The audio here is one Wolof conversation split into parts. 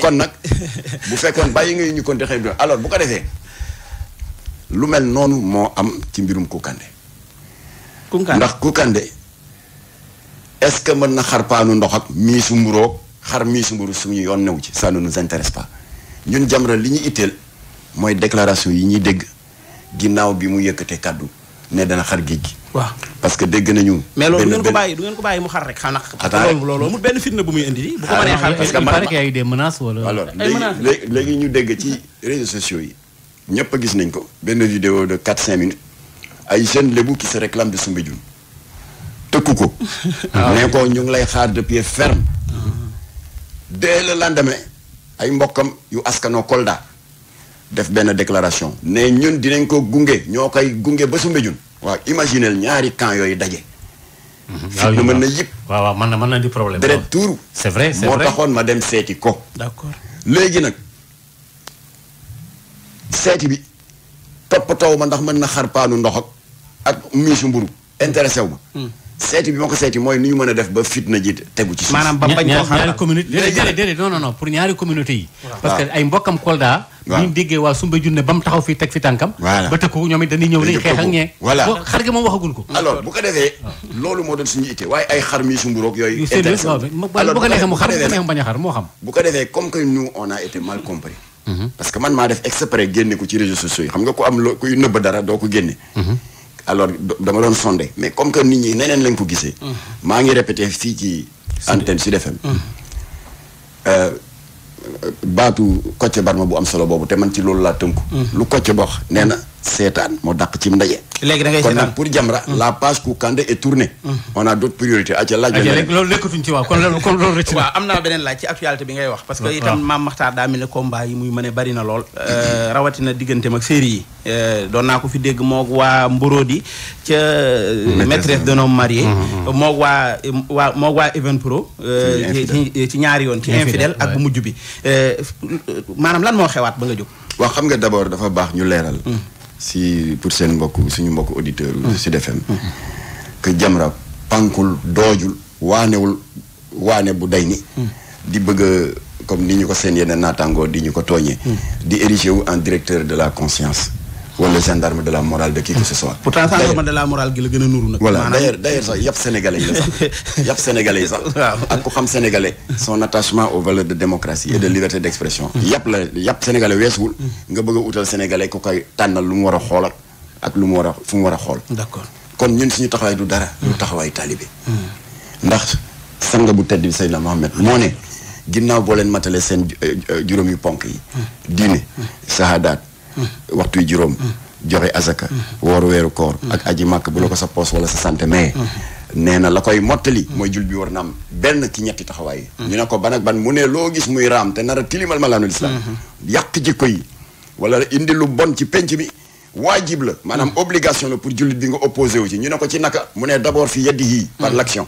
kon nag bu fekkoon bàyyi nga ñu kon te xëy alors bu ko defee lu mel noonu moo am ci mbirum Kounkandé. ndax Kounkandé est-ce que mën na xar paanu ndox ak miisu mburoog xar miisu mburu suñu yoon new ci ça ne nous intéresse pas ñun Jamra li ñu itteel mooy déclaration yi ñuy dégg ginnaaw bi mu yëkkatee kàddu ne dana xar géej gi. waaw parce que dégg nañu. mais loolu du ngeen ko bàyyi mu xar rek xam na. loolu mu benn fitna bu muy indi di. bu ko mënee xar parce que il paraît qu'il y a eu des menaces wala. alors léegi ñu dégg ci réseaux sociaux yi ñëpp a gis nañ ko benn vidéo de 4-5 minutes ay jeunes lébu qui se réclament de Soumbédioune tëkku ko. ne ko ñu ngi lay xaar de pied ferme. dès le lendemain ay mbokkam yu askanoo Kolda def benn déclaration ne ñun dinañ ko gunge ñoo koy gunge ba Soumbédioune. waaw imaginel ñaari camp yooyu daje. waaw mën na yëpp. waaw mën na di problème. deret tuuru. c'est vrai moo taxoon ma dem seeti ko. d'accord léegi nag seeti bi toppatoo ma ndax mën na xar paanu ndox ak miisu mburu intéressé wu ma. seeti bi ma ko seeti mooy ni ñu mën a def ba fitna ji tegu ci suuf. maanaam ba bañ koo ñaari communauté déedéet non pour ñaari communauté yi. parce que ay mbokkam Kolda. waaw ñu déggee waa Soumbédioune ba mu taxaw fii teg fi tànkam. voilà ba tëkku ñoom it dañuy ñëw dañuy xeex ak ñee. voilà xar gi moom waxagul ko. alors bu ko defee. loolu moo doon suñu itte waaye ay xar miisu mburoog yooyu. intéressé bu ko neexee mu xar bu ko neexee mu bañ a xar moo xam. bu ko defee comme que nous on a été mal compris. parce que man maa def exprès génne ko ci réseaux sociaux yi xam nga ko am loo kuy nëbb dara doo ko génne. alors dama doon sondé mais comme que nit ñi neneen lañ ko gisee. maa ngi répété fii ci antenne Sud FM. baatu Kocc Barma bu am solo boobu te man ci loolu laa tënku. lu Kocc wax nee na seetaan moo dàq ci ndaje. léegi da ngay kon nag pour Jamra la page Kounkandé est tournée. on a d'autres priorités aca laaj loolu nekkatuñ ci waaw kon loolu rëcc na. waaw am naa beneen laaj ci actualité bi ngay wax. parce que itam Mame Makhtar daa mel ne combat yi muy mën a bari na lool. rawatina digganteem ak série yi. doon naa ko fi dégg moog waa Mborodi ca maîtresse d'un homme marié. moog waa Evenpro. ci ñaari yoon ci infidèle ak bu mujj bi. maanaam lan moo xewaat ba nga jóg. waaw xam nga d'abord dafa baax ñu leeral. si pour seen suñu mbokk auditeur Sud FM. que Jamra pankul doojul waane bu day ni di bëgg comme ni ñu ko seen yeneen naataangoo di ñu ko tooñee. di ériger wu en directeur de la conscience. wala gendarme de la morale de qui que ce soit. pourtant gendarme de la morale gi la gën a nuru nag. voilà d'ailleurs sax yàpp sénégalais yi la sax yàpp sénégalais yi sax. ak ku xam sénégalais. son attachement aux valeurs de démocratie et de liberté d'expression. yàpp sénégalais weesuwul. nga bëgg a utal sénégalais ku koy tànnal lu mu war a xool ak lu mu war a fu mu war a xool. d'accord kon ñun suñu taxawaay du dara. lu taxawaay taalibe. ndax sanga bu tedd bi Seydina Mohamed moo ne ginnaaw boo leen matalee seen juróom yu ponk yi. diine shahadaat. waxtuy juróom joxe azaka wooru weeru koor ak aji màkk bu la ko sa poos wala sa santé maye nee na la koy mottali mooy jul bi war na am benn ki ñetti taxawaay yi ñu ne ko ban ak ban mu ne loo gis muy raam te nar a tilimal malaanul islam yàq jikko yi wala indi lu bon ci penc bi waajib la maanaam obligation la pour jullit bi nga opposé wu ci ñu ne ko ci naka mu ne d'abord fi yeddi yii par l'action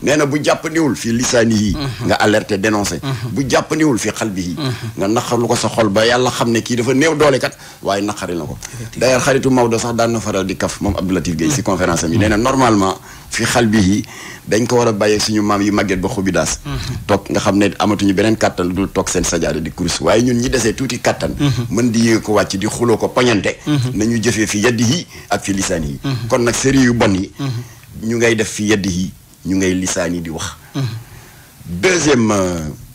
nee na bu jàppandiwul fi lisaani yii nga alerté dénoncé bu jàppandiwul fi xal bi yii nga naqarlu ko sa xol ba yàlla xam ne kii dafa néew doole kat waaye naqari na ko d'ailleurs xaritu Maodo sax daan na faral di kaf moom Abdou Latif Gueye si conférence am yi nee na normalement fi xal bi yii dañ ko war a bàyyee suñu maam yi màgget ba xubidaas toog nga xam ne amatuñu beneen kàttan dul toog seen sajaada di kurus waaye ñun ñi desee tuuti kàttan mën di yéeg ko wàcc di xuloo ko poñante nañu jëfee fi yeddi yi ak fi lisaan yi kon nag série yu bon yi ñu ngay def fi yeddi yi ñu ngay lisaan yi di wax deuxième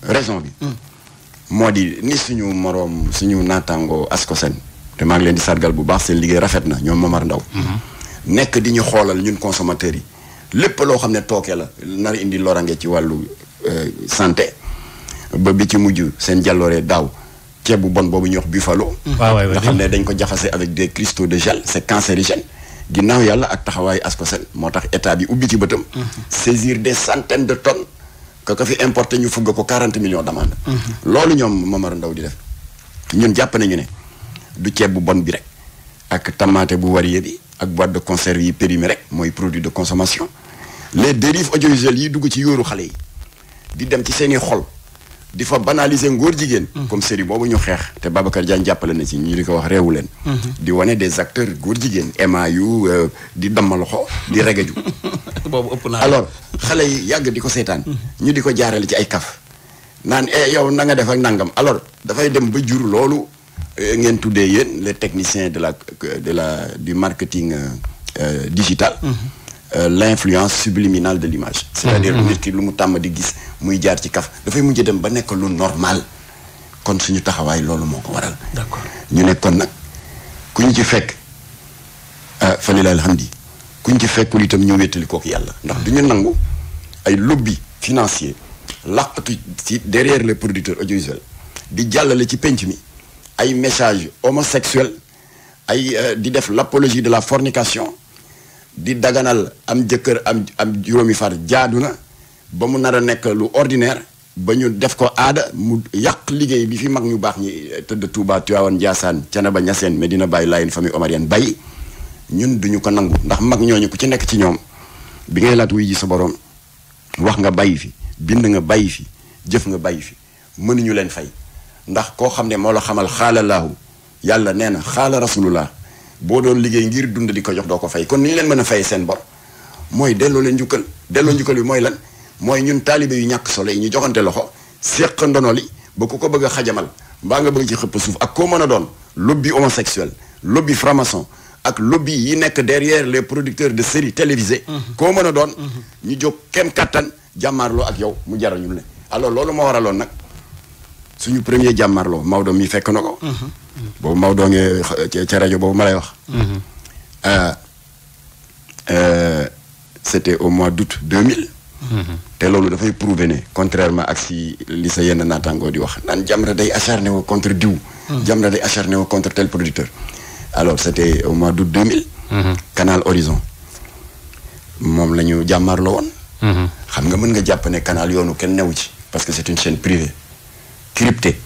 raison bi moo di ni suñu moroom suñu naataango Ascosen te maa ngi leen di sargal bu baax seen liggéey rafet na ñoom Momar Ndaw nekk di ñu xoolal ñun consommateurs yi lépp loo xam ne tooke la nar indi lorange ci wàllu santé ba bi ci mujj seen jàlloore daaw ceeb bu bon boobu ñuy wax buffalo nga xam ne dañ ko jaxase avec des cristaux de gel c'est cancérigène ginnaaw yàlla ak taxawaayu Ascosen moo tax état bi ubbi ci bëtam saisir des centaines de tonnes que fi importé ñu fugg ko 40 millions d'amende loolu ñoom Momar Ndaw di def ñun jàpp nañu ne du ceeb bu bon bi rek ak tamaate bu varié bi ak boîte de conserve yi périmé rek mooy produit de consommation les dérives audiovisuelles yi dugg ci yóoru xale yi di dem ci seeni xol di fa banaliser ngóor jigéen comme série boobu ñu xeex te Babacar Diagne jàppale na ci ñu di ko wax réewu leen di wane des acteurs góor jigéen ema yu di damma loxo di regeju boobu ëpp naa alors xale yi yàgg di ko seetaan ñu di ko jaarale ci ay kaf naan yow na nga def ak nangam alors dafay dem ba jur loolu ngeen tuddee yéen les techniciens du marketing digital. L'influence subliminale de l'image. C'est-à-dire nit ki lu mu tàmm di gis muy jaar ci kaf dafay mujj dem ba nekk lu normal kon suñu taxawaay loolu moo ko waral. D'accord ñu ne kon nag ku ñu ci fekk fa lillahi alhamdi ku ñu ci fekkul itam ñu wéttali kooku yàlla ndax du ñu nangu ay lobby financier laqatu ci derrière les producteurs audiovisuels di jàllale ci penc mi ay messages homosexuels ay di def l'apologie de la fornication di daganal am jëkkër am juróomi far jaadu na ba mu nar a nekk lu ordinaire ba ñu def ko aada mu yàq liggéey bi fi mag ñu baax ñi tëdd Touba Tivaouane Ndiassane Thiénaba Niassène Medina Baye Layène famille omarienne Baye ñun duñu ko nangu ndax mag ñooñu ku ci nekk ci ñoom bi ngay laat wuy ji sa borom wax nga bàyyi fi bind nga bàyyi fi jëf nga bàyyi fi mënuñu leen fay ndax koo xam ne moo la xamal xaala laahu yàlla nee na xaala rasulullah boo doon liggéey ngir dund di ko jox doo ko fay kon ni ñu leen mën a fay seen bor mooy delloo leen njukkal delloo njukkal bi mooy lan mooy ñun taalibe yu ñàkk solo yi ñu joxante loxo séq ndono li ba ku ko bëgg a xajamal mbaa nga bëgg ci xëpp suuf ak koo mën a doon lobby homosexuel lobby franc-maçon ak lobby yi nekk derrière les producteurs de séries télévisées koo mën a doon ñu jóg kem kattan jàmmaarloo ak yow mu jaral ñu ne alors loolu moo waraloon nag suñu premier jàmmaarloo Maodo mi fekk na ko boobu Maodo nge ca rajo boobu ma lay wax c'était au mois d'août 2000 te loolu dafay prouver ne contrairement ak si li sa yenn naataangoo di wax naan Jamra day acharné wu contre diw Jamra day acharné wu contre tel producteur alors c'était au mois d'août 2000 Canal Horizon moom la ñu jàmmaarloo woon xam nga mën nga jàpp ne canal yoonu kenn newu ci parce que c'est une chaîne privée cryptée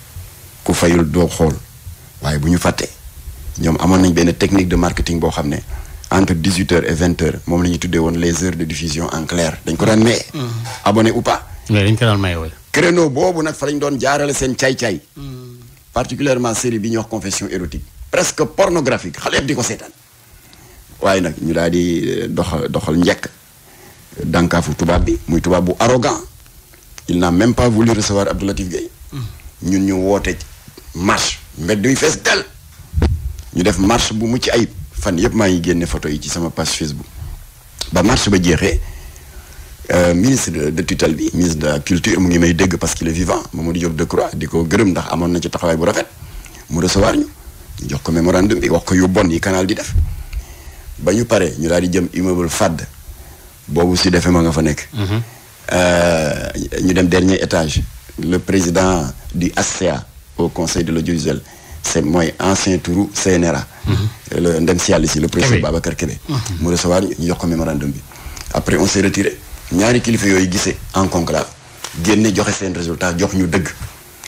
ku fayul doo xool waaye bu ñu fàtte ñoom amoon nañ benn technique de marketing boo xam ne entre 18h et 20h moom la ñuy tuddee woon les heures de diffusion en clair dañ ko daan maye. abonné ou pas. mais dañ ko daan maye woon. créneau boobu nag fa lañ doon jaarale seen caay-caay. particulièrement série bi ñuy wax confession érotique. presque pornographique xale yëpp di ko seetaan. waaye nag ñu daal di doxal njëkk dànkaafu tubaab bi muy tubaab bu arrogant il n'a même pas voulu recevoir Abdou Latif Gueye. ñun ñu woote marche mbedd yu fees del ñu def marche bu mucc ayib. fan yëpp maa ngi génne photo yi ci sama page Facebook ba marche ba jeexee ministre de tutelle bi ministre de la culture mu ngi may dégg parce qu'il est vivant Mamadou Diop Decroix di ko gërëm ndax amoon na ci taxawaay bu rafet mu recevoir ñu jox ko mémorandum bi wax ko yu bon yi canal di def ba ñu pare ñu daal di jëm immeuble FAD boobu si defee ma nga fa nekk ñu dem dernier étage le président du ASCA au conseil de l'audiovisuel c'est mooy ancien touru CNRA. le ndem si yàlla si le professeur Babacar Kébé. mu recevoir ñu jox ko mémorandum bi. après on s'est retiré ñaari kilifa yooyu gisee en conclave génne joxe seen résultat jox ñu dëgg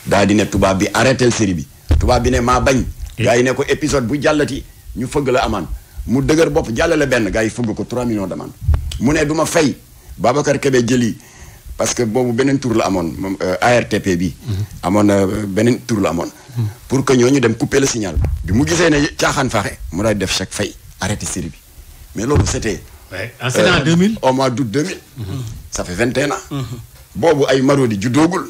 daal di ne tubaab bi arrêté série bi tubaab bi ne maa bañ. gars yi ne ko épisode bu jàllati ñu fëgg la amende mu dëgër bopp jàllale benn gars yi fëgg ko 3 millions d'amende mu ne du ma fay Babacar Kébé jëli parce que boobu beneen tour la amoon moom ARTP bi. amoon na beneen tour la amoon. pour que ñooñu dem couper le signal bi mu gisee ne caaxaan faaxe mu daal def chèque fay arrêté série bi mais loolu c'était en 2000 au mois d'août 2000 ça fait 21 ans boobu ay marodi juddoogul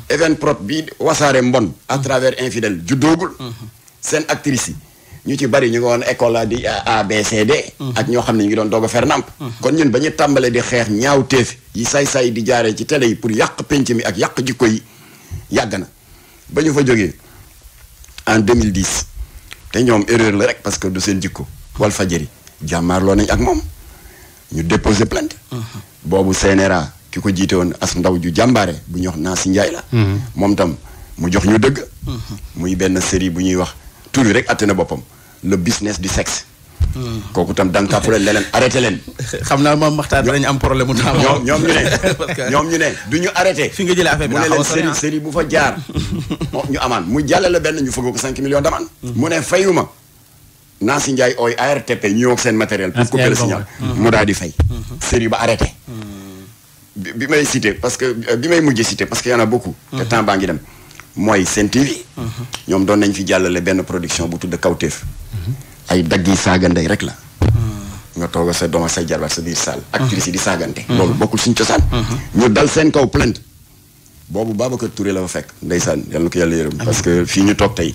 Evenprod bi wasaare mbon à travers infidèle juddoogul seen actrices yi ñu ci bari ñu ngi woon école la di ABCD ak ñoo xam ne ñu ngi doon doog a fer namp kon ñun ba ñu tàmbalee di xeex ñaaw teef yi saay-saay di jaaree ci télé yi pour yàq penc mi ak yàq jikko yi yàgg na ba ñu fa jógee en 2010 te ñoom erreur la rek parce que du seen jikko Walfadjri jàmmaarloo nañ ak moom ñu déposer plainte boobu CNRA ki ko jiite woon as ndaw ju jàmbaare bu ñuy wax Nancy Ndiaye la moom tam mu jox ñu dëgg muy benn série bu ñuy wax tur yi rek atte na boppam le business du sexe kooku tam dankaafu leen leneen arrêté leen xam naa moom Maxtaar dinañ am problème mu temps ñoom ñu ne du ñu arrêté fi nga jëlee affaire bi mu ne leen série bu fa jaar ñu amaan mu jàllale benn ñu fëgg ko 5 millions d'amende mu ne fayuma Nancy Ndiaye ooy ARTP ñu ñëw ak seen matériel pour couper le signal mu daal di fay série ba arrêté bi may cité parce que bi may mujjee cité parce que y en a beaucoup te temps baa ngi dem mooy Sen TV ñoom doon nañ fi jàllale benn production bu tudd Kawteef ay dagg yi saaga ndey rek la nga toog a sa doom ak say jarbaat sa biir salle actrice yi di saagante loolu bokkul suñ cosaan ñu dal seen kaw plainte boobu Babacar Touré la fa fekk ndeysaan yàlla na ko yàlla yërëm parce que fii ñu toog tey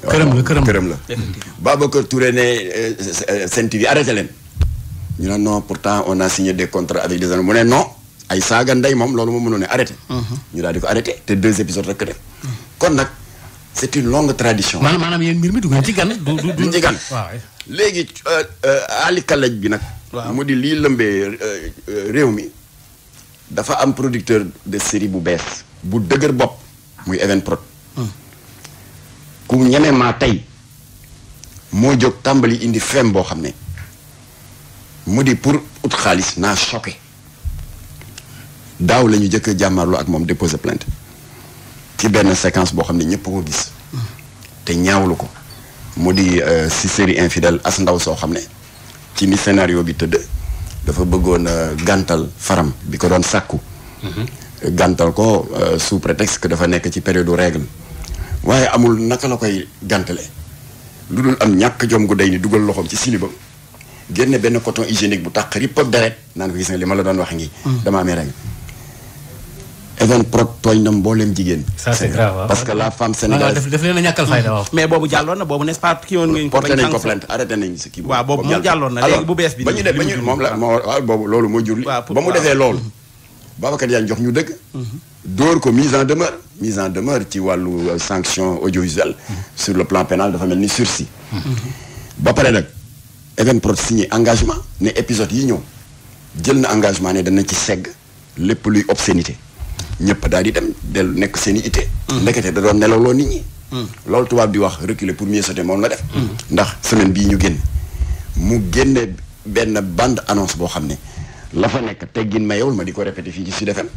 këram la Babacar Touré ne Sen TV arrêté leen ñu ne non pourtant on a signé des contrats avec des mu ne non ay saaga ndey moom loolu moo mënoon ne arrêté ñu daal di ko arrêté te 2 épisodes rek def kon nag c'est une longue tradition maanaam yéen mbir mi du ngeen ci gan duñ ci gan léegi Ali Kalaj bi nag mu di lii lëmbee réew mi dafa am producteur de série bu bees bu dëgër bopp muy Evenprod ku ñeme maa tey moo jóg tàmbali indi fem boo xam ne mu di pour ut xaalis naa choqué daaw la ñu jëkk jàmmarloo ak moom déposer plainte ci benn séquence boo xam ne ñëpp ko gis te ñaawlu ko mu di si série infidèle as ndaw soo xam ne ci ni scénario bi tëdd dafa bëggoon gàntal faram bi ko doon sàkku gàntal ko sous prétexte que dafa nekk ci période règle waaye amul naka la koy gàntale lu dul am ñàkk jom gu day ni dugal loxoom ci silibam génne benn coton hygiénique bu tax ripp ak deret naan ko gis nga li ma la doon wax ngi dama amee règle Evenprod tooñ na mbooleem jigéen. ça c'est grave parce que la femme sénégalaise daf leen a ñàkkal fayda waaw. mais boobu jàlloon na boobu n'est-ce pas kii woon ngeen ko. porté nañ ko plainte arrêté nañ si kii boobu. waaw boobu moom jàlloon na léegi bu bees bi. ba ñu def ba ñu moom la moo waaw boobu loolu moo jur li ba mu defee loolu. Babacar Diagne jox ñu dëgg. dóor ko mise en demeure ci wàllu sanction audiovisuelle. sur le plan pénal dafa mel ni sursis. ba pare nag Evenprod signé engagement ne épisode yi ñëw jël na engagement ne dana ci segg lépp luy obscénité. ñëpp daal di dem dellu nekk seen i ité. ndekete da doon nelawloo nit ñi. loolu tubaab di wax reculer pour mieux sauter moom la def. ndax semaine bii ñu génn mu génne benn bande annonce boo xam ne la fa nekk teggin mayewul ma di ko répété fii ci Sud FM.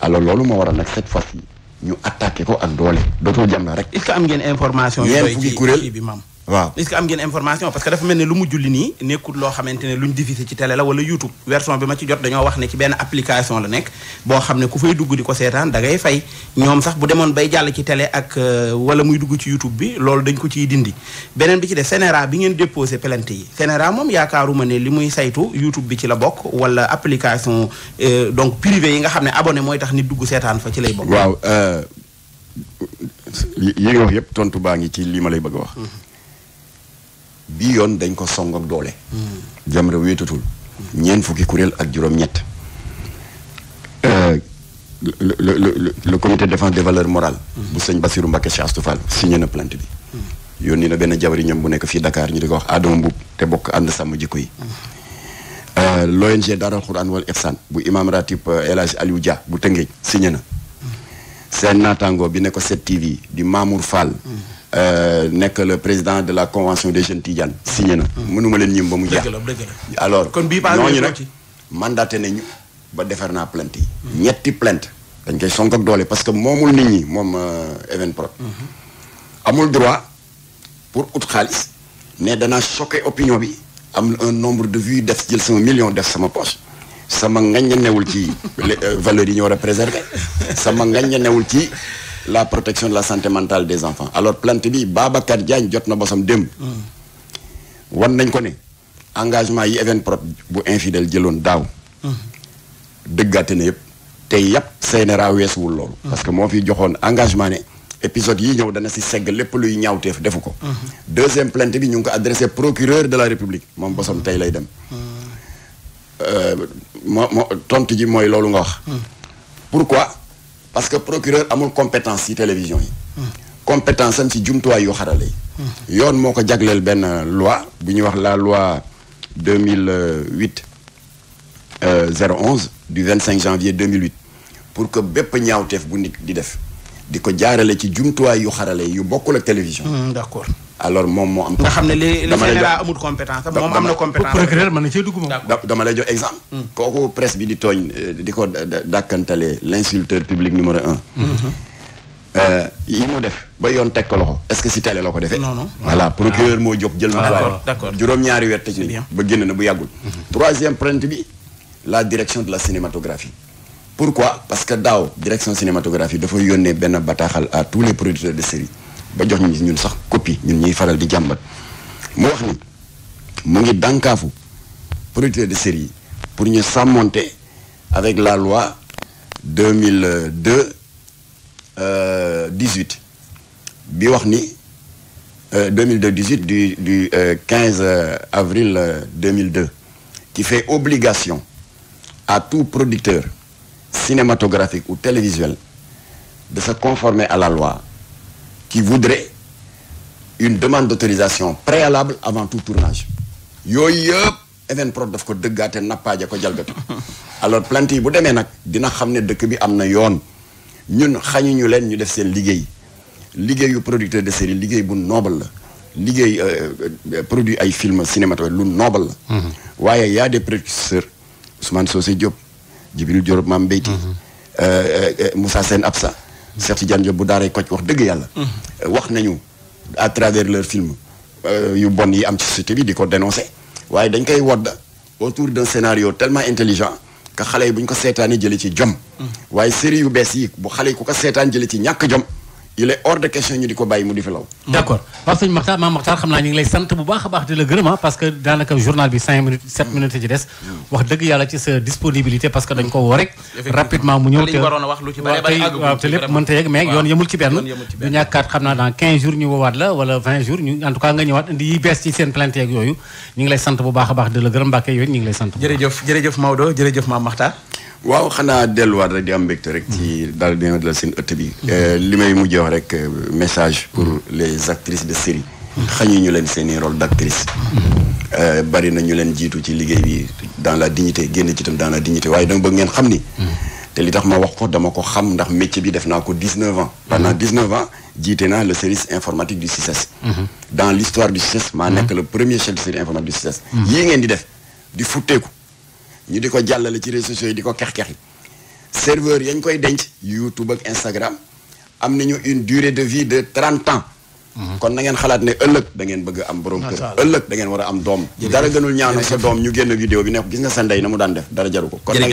alors loolu moo waral nag cette fois-ci ñu attaqué ko ak doole dootul jàmm rek. est-ce que am ngeen information. yéen fukki kuréel bi maam. waaw est-ce que am ngeen information parce que dafa mel ne lu mujj li nii nekkul loo xamante ne luñ diffusé ci télé la wala YouTube version bi ma ci jot dañoo wax ne ci benn application la nekk boo xam ne ku fay dugg di ko seetaan da ngay fay ñoom sax bu demoon bay jàll ci télé ak wala muy dugg ci YouTube bi loolu dañ ko ciy dindi beneen bi ci def CNRA bi ngeen déposé plainte yi CNRA moom yaakaaruma ne li muy saytu YouTube bi ci la bokk wala application donc privé yi nga xam ne abonné mooy tax nit dugg seetaan fa ci lay bokk. waaw yi nga wax yëpp tontu baa ngi ci li ma lay bëgg a wax. bii yoon dañ ko song ak doole. Jamra wéetatul. ñeent fukki kuréel ak juróom-ñett. le comité de défense des valeurs morales. bu sëñ Bassirou Mbacké Cheikh Astou Fall signé na plainte bi. yónni na benn jabari ñoom bu nekk fii Dakar ñu di ko wax Adama Mbuub te bokk ànd sàmm jikko yi. l'ONG Daaral Xuraan wal Ihsan bu imam ratib El Hadj Aliou Dia bu Tëngéej signé na. seen naataango bi ne ko 7TV di Mamour Fall. nekk le président de la convention des jeunes Tidiane signé na. mënuma leen ñim ba mu jeex. alors kon bii baa ñooñu nag mandaté nañu ba defar naa plainte yi. ñetti plainte dañ koy sonk ak doole parce que moomul nit ñi moom Evenprod. amul droit pour ut xaalis ne danaa choqué opinion bi am un nombre de vues def jël sama million def sama poche. sama ngañ newul ci valeurs yi ñu war a préserver sama ngañ newul ci la protection de la santé mentale des enfants alors plainte bi Babacar Diagne jot na bosam démb. wan nañ ko ne engagement yi Evenprod bu infidèle jëloon daaw. dëggaate na yëpp te yàpp CNRA weesuwul loolu. parce que moo fi joxoon engagement ne épisode yi ñëw dana si segg lépp luy ñaawteef defu ko. deuxième plainte bi ñu ngi ko adressé procureur de la République moom bosam tey lay dem. moo tontu ji mooy loolu nga wax. pourquoi parce que procureur amul compétence ci télévision yi. compétence am ci jumtuwaay yu xarale yi. yoon moo ko jagleel benn loi bu ñuy wax la loi 2008 011 du 25 janvier 2008 pour que bépp ñaawteef bu nit di def di ko jaarale ci jumtuwaay yu xarale yu bokkul ak télévision. d'accord. alors moom moo am. nga xam ne li CNRA amul compétence moom am na compétence. procureur mën na cee dugg moom. dama lay jox exemple. kooku presse bi di tooñ di ko dàkkantale l'insulteur public numéro 1. yi mu def ba yoon teg ko loxo est-ce que si télé la ko defee. non non voilà procureur moo jóg jël. d'accord juróom-ñaari weer tëj nañu ba génn na bu yàggul. troisième plainte bi la direction de la cinématographie. pourquoi parce que daaw direction cinématographie dafa yónnee benn bataaxal à tous les producteurs de série ba jox ñu ñun sax copie ñun ñuy faral di jàmbat mu wax ni mu ngi dànkaafu producteurs de série yi pour ñu sàmmonte avec la loi 2002 18 bi wax ni 2018 du 15 avril 2002 qui fait obligation à tout producteur cinématographique ou télévisuel de se conformer à la loi qui voudrait une demande d'autorisation préalable avant tout tournage yooyu yëpp Evenprod daf ko dëggaate nappaaja ko jalgati alors plainte yi bu demee nag dina xam ne dëkk bi am na yoon ñun xañuñu leen ñu def seen liggéeyu producteur de série liggéey bu noble la liggéey produit ay film cinématographique lu noble la waaye y a des producteurs Ousmane Socé Diop Djibril Diop Mame Beyti Moussa Sène Absa Cheikh Tidiane Diop bu daaray Kocc wax dëgg yàlla wax nañu à travers leur film yu bon yi am ci société bi di ko dénoncer waaye dañ koy wodd autour d'un scénario tellement intelligent que xale yi bu ñu ko seetaanee jëlee ci jom waaye série yu bees yi bu xale yi ku ko seetaan jëlee ci ñàkk jom il est hors de question ñu di ko bàyyi mu di fi law. d'accord waaw sëñ Makhtar Mame Makhtar xam naa ñu ngi lay sant bu baax a baax di la gërëm parce que daanaka journal bi 5 minutes 7 minutes ci des wax dëgg yàlla ci sa disponibilité parce que dañ ko woo rek rapidement mu ñëw te waaw te lépp mënta yegg mais yoon yemul ci benn du ñàkkaat xam naa dans 15 jours ñu woowaat la wala 20 jours ñu en tout cas nga ñëwaat indi yi bees ci seen plainte yeeg yooyu ñu ngi lay sant bu baax a baax di la gërëm Mbacke yooyu ñu ngi lay sant jërëjëf Maodo jërëjëf Mame Makhtar waaw xanaa delluwaat rek di am mbégte rek ci daal dina la seen ëtt bi li may mujjee wax rek message pour les actrices de série xañu ñu leen seeni rôle d'actrice bari na ñu leen jiitu ci liggéey bi dans la dignité génn ci itam dans la dignité waaye dama bëgg ngeen xam ni te li tax ma wax ko dama ko xam ndax métier bi def naa ko 19 ans pendant 19 ans jiite naa le service informatique du CICES dans l'histoire du CICES maa nekk le premier chef de service informatique du CICES yii ngeen di def di futteeku ñu di ko jàllale ci réseaux sociaux yi di ko kex-kexi serveur yañ koy denc YouTube ak Instagram am nañu une durée de vie de 30 ans kon na ngeen xalaat ne ëllëg da ngeen bëgg am borom kër ëllëg da ngeen war a am doom dara gënul ñaanal sa doom ñu génn vidéo bi ne gis nga sa ndey na mu daan def dara jaru ko kon nag